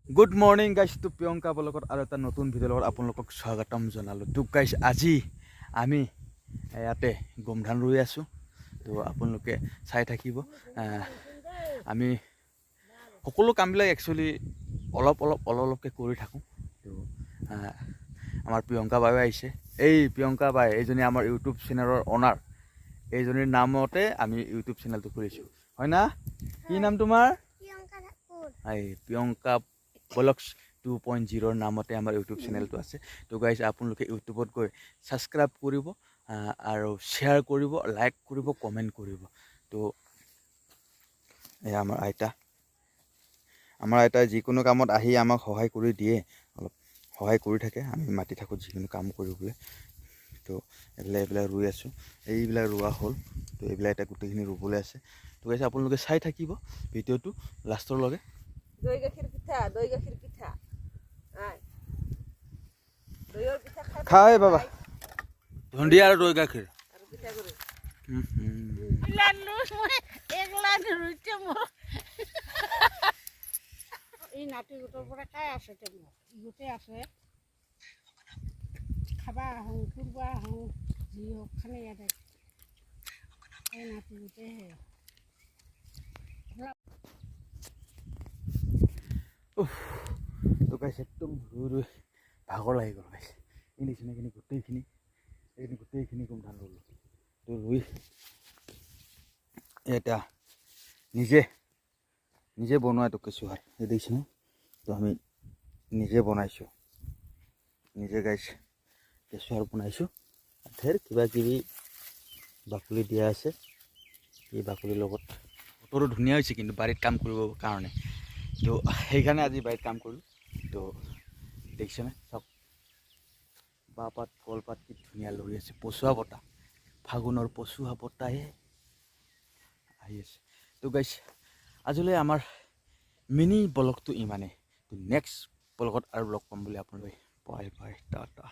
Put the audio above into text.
Good morning guys, তো প্ৰিয়ংকা ব্লগত আৰু এটা নতুন ভিডিঅ'ৰ লগত আপোনালোকক স্বাগতম জনালোঁ। তো গাইজ আজি আমি ইয়াতে গোমধান ৰুই আছোঁ। তো আপোনালোকে চাই থাকিব। আমি সকলো কামবিলাক একচুৱেলি অলপকৈ কৰি থাকোঁ। তো আমাৰ প্ৰিয়ংকা বাই আহিছে। এই প্ৰিয়ংকা বাই এইজনী আমাৰ ইউটিউব চেনেলৰ অনাৰ। এইজনীৰ নামতে আমি ইউটিউব চেনেলটো খুলিছোঁ, হয় না? কি নাম তোমাৰ? এই প্ৰিয়ংকা ব্লগছ 2.0 নামতে আমাৰ ইউটিউব চেনেলটো আছে। তো গাইজ আপোনালোকে ইউটিউবত গৈ ছাবস্ক্ৰাইব কৰিব আৰু শ্বেয়াৰ কৰিব, লাইক কৰিব, কমেণ্ট কৰিব। তো এয়া আমাৰ আইতাই যিকোনো কামত আহি আমাক সহায় কৰি দিয়ে, অলপ সহায় কৰি থাকে। আমি মাতি থাকোঁ যিকোনো কাম কৰিবলৈ। তো এইবিলাক ৰুই আছোঁ, এইবিলাক ৰোৱা হ'ল। তো এইবিলাক এতিয়া গোটেইখিনি ৰুবলৈ আছে। তো গাইজ আপোনালোকে চাই থাকিব ভিডিঅ'টো লাষ্টৰলৈকে। দৈ গাখীৰ পিঠা, দৈ গাখীৰ পিঠা, দৈৰ পিঠা খাই বাবা, ধুন্দীয়া আৰু দৈ গাখীৰ আৰু পিঠা কৰি এই নাতি গোটৰ পৰা কাই আছে, তেওঁ গোটেই আছে। খাবা আহোঁ, ফুৰিব আহোঁ, যি হওক খানে ইয়াতে এই নাতি গোটেইহে। তো গাইছ একদম ৰুই ভাগৰ লাগি গ'ল গাইছ। এই নিচিনাখিনি গোটেইখিনি গোমধান ৰুলোঁ। তো ৰুই এতিয়া নিজে বনোৱা এইটো কেঁচুসাৰ এই দেখিছেনে? তো আমি নিজে বনাইছোঁ, নিজে গাইছ কেঁচুসাৰ বনাইছোঁ। ধেৰ কিবা কিবি বাকলি দিয়া আছে। এই বাকলিৰ লগত বতৰো ধুনীয়া হৈছে কিন্তু বাৰীত কাম কৰিবৰ কাৰণে। তো সেইকাৰণে আজি বাৰীত কাম কৰিলোঁ। তো দেখিছেনে চাওক, বাঁহপাত কলপাত কি ধুনীয়া লৰি আছে। পচুৱা বতাহ, ফাগুনৰ পচুৱা বতাহে আহি আছে। তো গাইছ আজিলৈ আমাৰ মিনি ব্লগটো ইমানেই। তো নেক্সট ব্লগত আৰু লগ পাম বুলি আপোনালোকে বাই বাই, টাটা।